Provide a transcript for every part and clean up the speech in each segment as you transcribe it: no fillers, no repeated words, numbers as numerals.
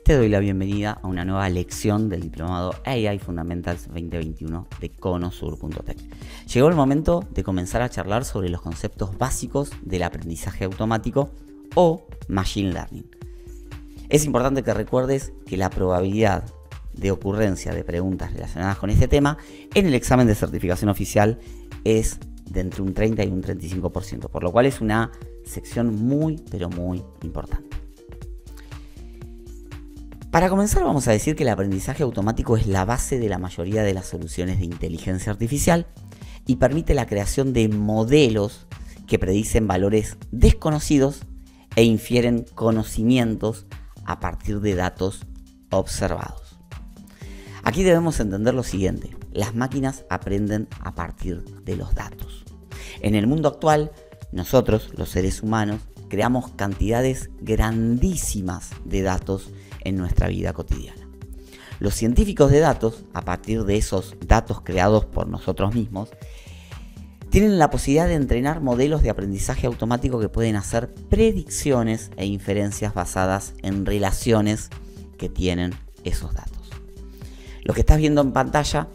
Te doy la bienvenida a una nueva lección del diplomado AI Fundamentals 2021 de Conosur.tech. Llegó el momento de comenzar a charlar sobre los conceptos básicos del aprendizaje automático o Machine Learning. Es importante que recuerdes que la probabilidad de ocurrencia de preguntas relacionadas con este tema en el examen de certificación oficial es de entre un 30 y un 35%, por lo cual es una sección muy, pero muy importante. Para comenzar, vamos a decir que el aprendizaje automático es la base de la mayoría de las soluciones de inteligencia artificial y permite la creación de modelos que predicen valores desconocidos e infieren conocimientos a partir de datos observados. Aquí debemos entender lo siguiente: las máquinas aprenden a partir de los datos. En el mundo actual, nosotros, los seres humanos, creamos cantidades grandísimas de datos en nuestra vida cotidiana. Los científicos de datos, a partir de esos datos creados por nosotros mismos, tienen la posibilidad de entrenar modelos de aprendizaje automático que pueden hacer predicciones e inferencias basadas en relaciones que tienen esos datos. Lo que estás viendo en pantalla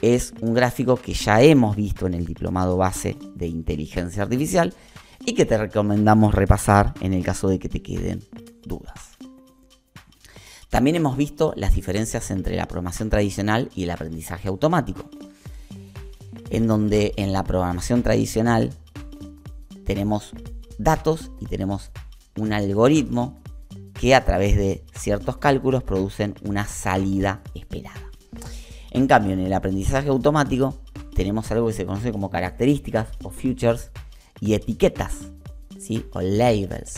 es un gráfico que ya hemos visto en el diplomado base de inteligencia artificial y que te recomendamos repasar en el caso de que te queden dudas. También hemos visto las diferencias entre la programación tradicional y el aprendizaje automático, en donde en la programación tradicional tenemos datos y tenemos un algoritmo que a través de ciertos cálculos producen una salida esperada. En cambio, en el aprendizaje automático tenemos algo que se conoce como características o features y etiquetas, ¿sí? O labels,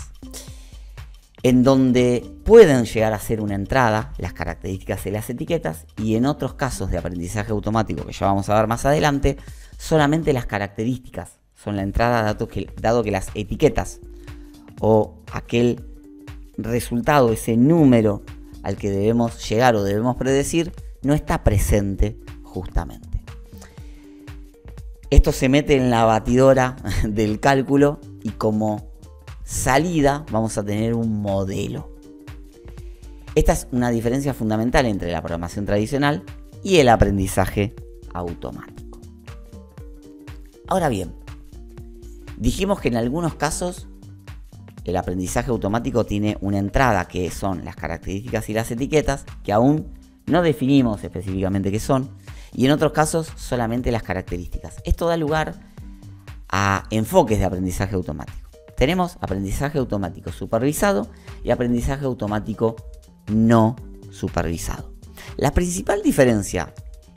en donde pueden llegar a ser una entrada las características y las etiquetas, y en otros casos de aprendizaje automático que ya vamos a ver más adelante, solamente las características son la entrada, dado que las etiquetas o aquel resultado, ese número al que debemos llegar o debemos predecir, no está presente justamente. Esto se mete en la batidora del cálculo y como salida vamos a tener un modelo. Esta es una diferencia fundamental entre la programación tradicional y el aprendizaje automático. Ahora bien, dijimos que en algunos casos el aprendizaje automático tiene una entrada que son las características y las etiquetas, que aún no definimos específicamente qué son, y en otros casos solamente las características. Esto da lugar a enfoques de aprendizaje automático. Tenemos aprendizaje automático supervisado y aprendizaje automático no supervisado. La principal diferencia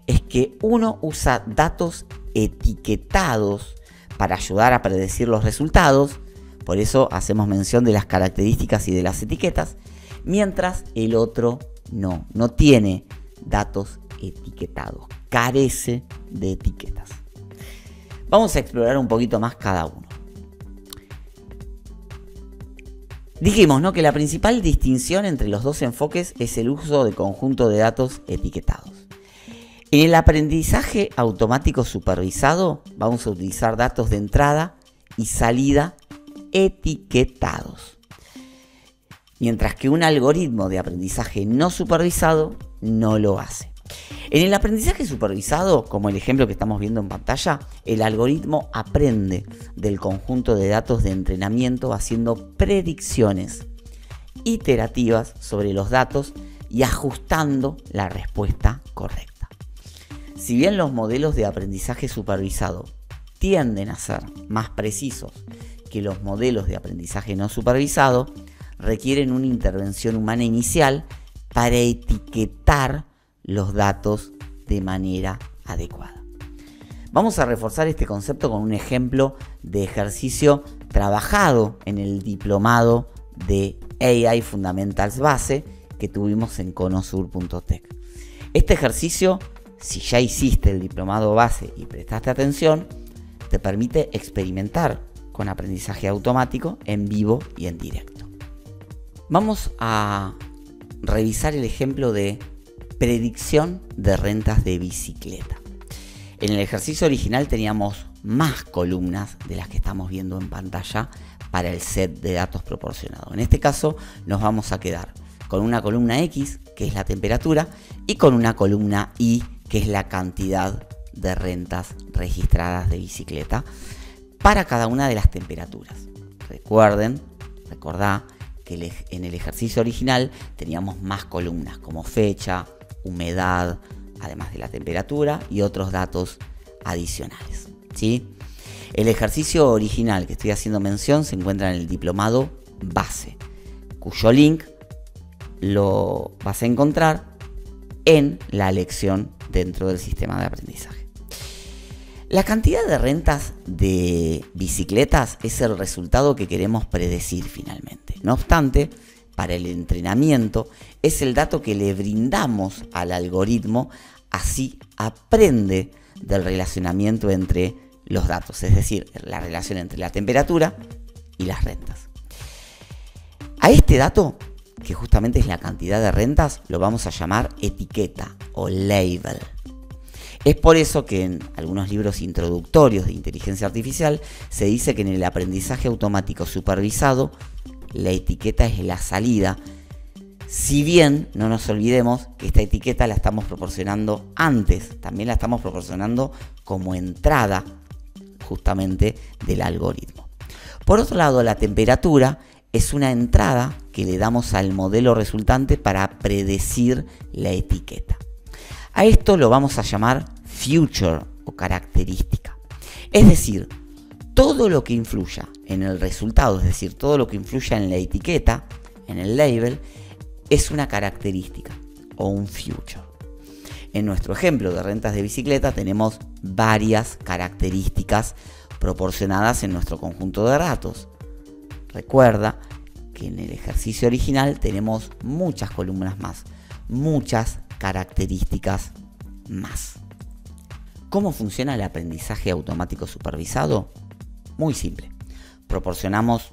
es que uno usa datos etiquetados para ayudar a predecir los resultados, por eso hacemos mención de las características y de las etiquetas, mientras el otro no tiene datos etiquetados, carece de etiquetas. Vamos a explorar un poquito más cada uno. Dijimos, ¿no?, que la principal distinción entre los dos enfoques es el uso de conjunto de datos etiquetados. En el aprendizaje automático supervisado vamos a utilizar datos de entrada y salida etiquetados, mientras que un algoritmo de aprendizaje no supervisado no lo hace. En el aprendizaje supervisado, como el ejemplo que estamos viendo en pantalla, el algoritmo aprende del conjunto de datos de entrenamiento haciendo predicciones iterativas sobre los datos y ajustando la respuesta correcta. Si bien los modelos de aprendizaje supervisado tienden a ser más precisos que los modelos de aprendizaje no supervisado, requieren una intervención humana inicial para etiquetar los datos de manera adecuada. Vamos a reforzar este concepto con un ejemplo de ejercicio trabajado en el diplomado de AI Fundamentals base que tuvimos en Conosur.tech. Este ejercicio, si ya hiciste el diplomado base y prestaste atención, te permite experimentar con aprendizaje automático en vivo y en directo. Vamos a revisar el ejemplo de predicción de rentas de bicicleta. En el ejercicio original teníamos más columnas de las que estamos viendo en pantalla para el set de datos proporcionado. En este caso nos vamos a quedar con una columna X, que es la temperatura, y con una columna Y, que es la cantidad de rentas registradas de bicicleta para cada una de las temperaturas. Recordá que en el ejercicio original teníamos más columnas como fecha, humedad, además de la temperatura y otros datos adicionales, ¿sí? El ejercicio original que estoy haciendo mención se encuentra en el diplomado base, cuyo link lo vas a encontrar en la lección dentro del sistema de aprendizaje. La cantidad de rentas de bicicletas es el resultado que queremos predecir finalmente. No obstante, para el entrenamiento es el dato que le brindamos al algoritmo, así aprende del relacionamiento entre los datos, es decir, la relación entre la temperatura y las rentas. A este dato, que justamente es la cantidad de rentas, lo vamos a llamar etiqueta o label. Es por eso que en algunos libros introductorios de inteligencia artificial se dice que en el aprendizaje automático supervisado la etiqueta es la salida, si bien no nos olvidemos que esta etiqueta la estamos proporcionando antes, también la estamos proporcionando como entrada justamente del algoritmo. Por otro lado, la temperatura es una entrada que le damos al modelo resultante para predecir la etiqueta. A esto lo vamos a llamar feature o característica. Es decir, todo lo que influya en el resultado, es decir, todo lo que influya en la etiqueta, en el label, es una característica o un feature. En nuestro ejemplo de rentas de bicicleta tenemos varias características proporcionadas en nuestro conjunto de datos. Recuerda que en el ejercicio original tenemos muchas columnas más, muchas características más. ¿Cómo funciona el aprendizaje automático supervisado? Muy simple. Proporcionamos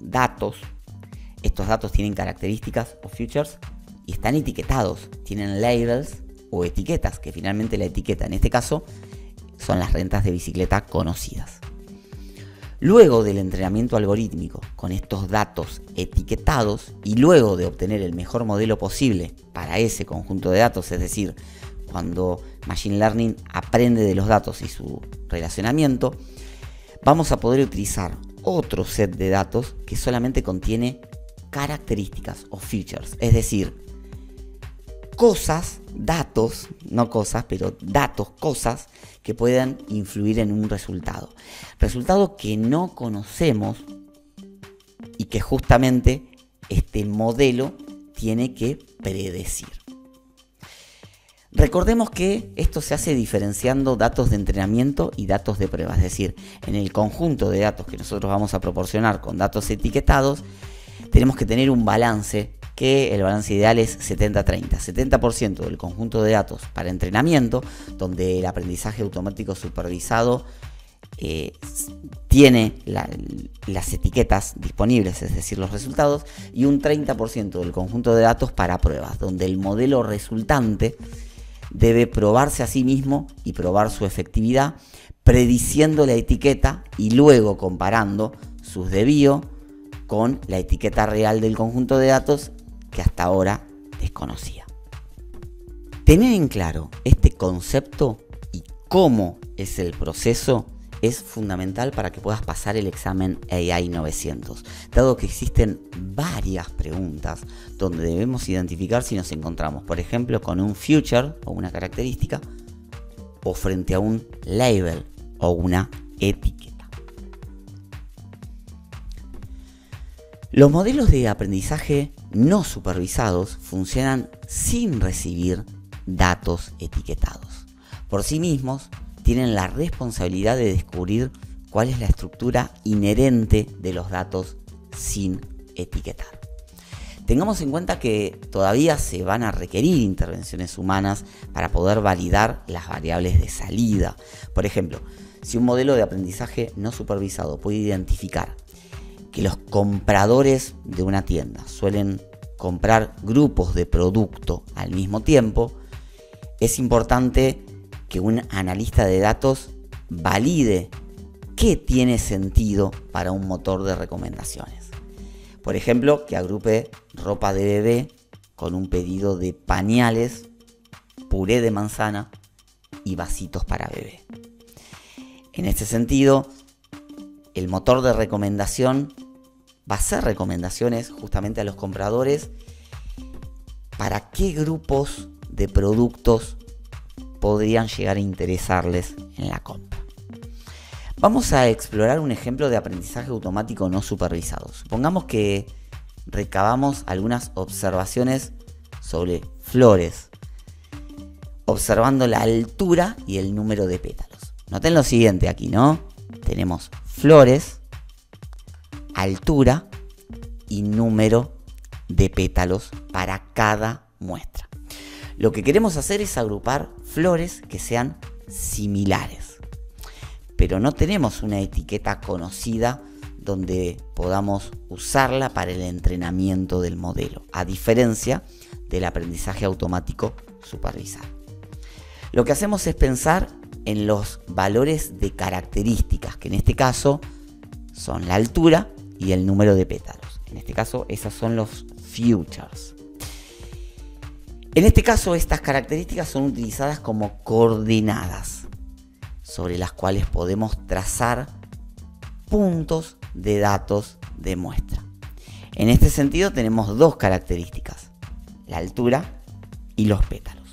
datos. Estos datos tienen características o features y están etiquetados. Tienen labels o etiquetas, que finalmente la etiqueta en este caso son las rentas de bicicleta conocidas. Luego del entrenamiento algorítmico con estos datos etiquetados y luego de obtener el mejor modelo posible para ese conjunto de datos, es decir, cuando Machine Learning aprende de los datos y su relacionamiento, vamos a poder utilizar otro set de datos que solamente contiene características o features, es decir, cosas, datos, no cosas, pero datos, cosas que puedan influir en un resultado. Resultado que no conocemos y que justamente este modelo tiene que predecir. Recordemos que esto se hace diferenciando datos de entrenamiento y datos de prueba, es decir, en el conjunto de datos que nosotros vamos a proporcionar con datos etiquetados, tenemos que tener un balance que el balance ideal es 70-30. 70% del conjunto de datos para entrenamiento, donde el aprendizaje automático supervisado tiene las etiquetas disponibles, es decir, los resultados, y un 30% del conjunto de datos para pruebas, donde el modelo resultante debe probarse a sí mismo y probar su efectividad, prediciendo la etiqueta y luego comparando sus desvíos con la etiqueta real del conjunto de datos que hasta ahora desconocía. Tener en claro este concepto y cómo es el proceso es fundamental para que puedas pasar el examen AI 900, dado que existen varias preguntas donde debemos identificar si nos encontramos, por ejemplo, con un feature o una característica o frente a un label o una etiqueta. Los modelos de aprendizaje no supervisados funcionan sin recibir datos etiquetados. Por sí mismos, tienen la responsabilidad de descubrir cuál es la estructura inherente de los datos sin etiquetar. Tengamos en cuenta que todavía se van a requerir intervenciones humanas para poder validar las variables de salida. Por ejemplo, si un modelo de aprendizaje no supervisado puede identificar que los compradores de una tienda suelen comprar grupos de producto al mismo tiempo, es importante que un analista de datos valide qué tiene sentido para un motor de recomendaciones. Por ejemplo, que agrupe ropa de bebé con un pedido de pañales, puré de manzana y vasitos para bebé. En este sentido, el motor de recomendación va a hacer recomendaciones justamente a los compradores para qué grupos de productos podrían llegar a interesarles en la compra. Vamos a explorar un ejemplo de aprendizaje automático no supervisado. Supongamos que recabamos algunas observaciones sobre flores, observando la altura y el número de pétalos. Noten lo siguiente aquí, ¿no? Tenemos flores, altura y número de pétalos para cada muestra. Lo que queremos hacer es agrupar flores que sean similares, pero no tenemos una etiqueta conocida donde podamos usarla para el entrenamiento del modelo, a diferencia del aprendizaje automático supervisado. Lo que hacemos es pensar en los valores de características, que en este caso son la altura y el número de pétalos. En este caso, esos son los futures. En este caso, estas características son utilizadas como coordenadas, sobre las cuales podemos trazar puntos de datos de muestra. En este sentido, tenemos dos características: la altura y los pétalos.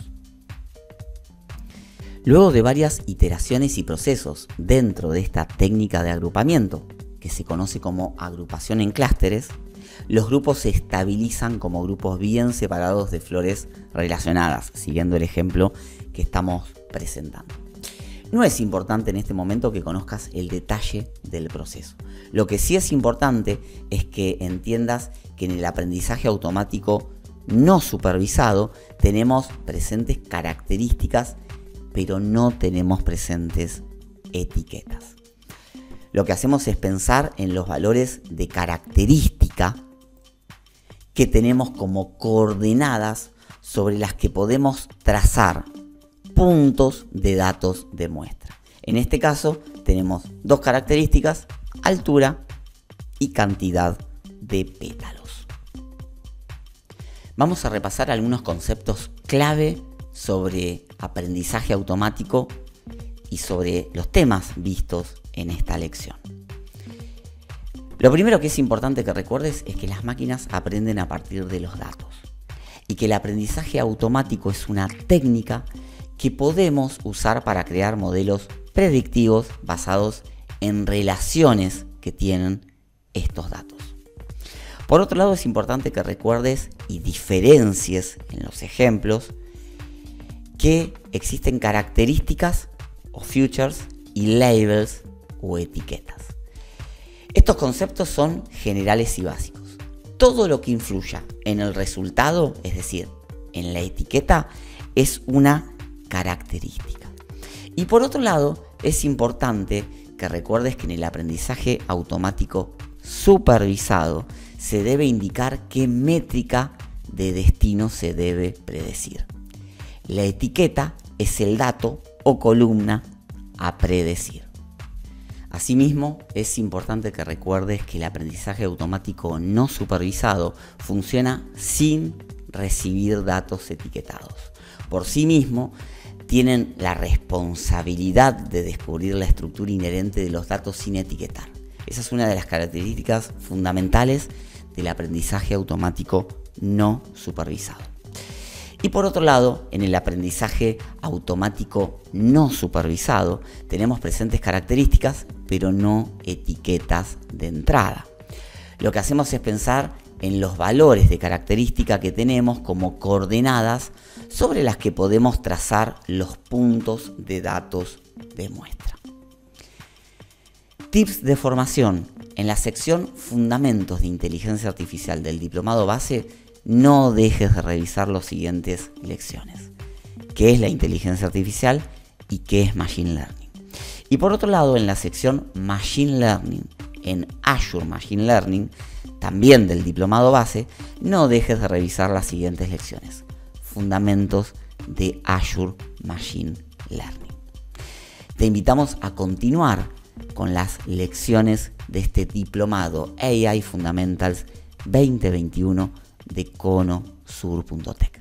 Luego de varias iteraciones y procesos dentro de esta técnica de agrupamiento, que se conoce como agrupación en clústeres, los grupos se estabilizan como grupos bien separados de flores relacionadas, siguiendo el ejemplo que estamos presentando. No es importante en este momento que conozcas el detalle del proceso. Lo que sí es importante es que entiendas que en el aprendizaje automático no supervisado tenemos presentes características, pero no tenemos presentes etiquetas. Lo que hacemos es pensar en los valores de característica que tenemos como coordenadas sobre las que podemos trazar puntos de datos de muestra. En este caso tenemos dos características: altura y cantidad de pétalos. Vamos a repasar algunos conceptos clave sobre aprendizaje automático y sobre los temas vistos en esta lección. Lo primero que es importante que recuerdes es que las máquinas aprenden a partir de los datos y que el aprendizaje automático es una técnica que podemos usar para crear modelos predictivos basados en relaciones que tienen estos datos. Por otro lado, es importante que recuerdes y diferencies en los ejemplos que existen características o futures y labels o etiquetas. Estos conceptos son generales y básicos. Todo lo que influya en el resultado, es decir, en la etiqueta, es una característica. Y por otro lado, es importante que recuerdes que en el aprendizaje automático supervisado se debe indicar qué métrica de destino se debe predecir. La etiqueta es el dato o columna a predecir. Asimismo, es importante que recuerdes que el aprendizaje automático no supervisado funciona sin recibir datos etiquetados. Por sí mismo, tienen la responsabilidad de descubrir la estructura inherente de los datos sin etiquetar. Esa es una de las características fundamentales del aprendizaje automático no supervisado. Y por otro lado, en el aprendizaje automático no supervisado tenemos presentes características, pero no etiquetas de entrada. Lo que hacemos es pensar en los valores de característica que tenemos como coordenadas sobre las que podemos trazar los puntos de datos de muestra. Tips de formación. En la sección Fundamentos de Inteligencia Artificial del Diplomado Base, no dejes de revisar las siguientes lecciones: qué es la inteligencia artificial y qué es Machine Learning. Y por otro lado, en la sección Machine Learning, en Azure Machine Learning, también del Diplomado Base, no dejes de revisar las siguientes lecciones: Fundamentos de Azure Machine Learning. Te invitamos a continuar con las lecciones de este Diplomado AI Fundamentals 2021 de Cono sur.tech.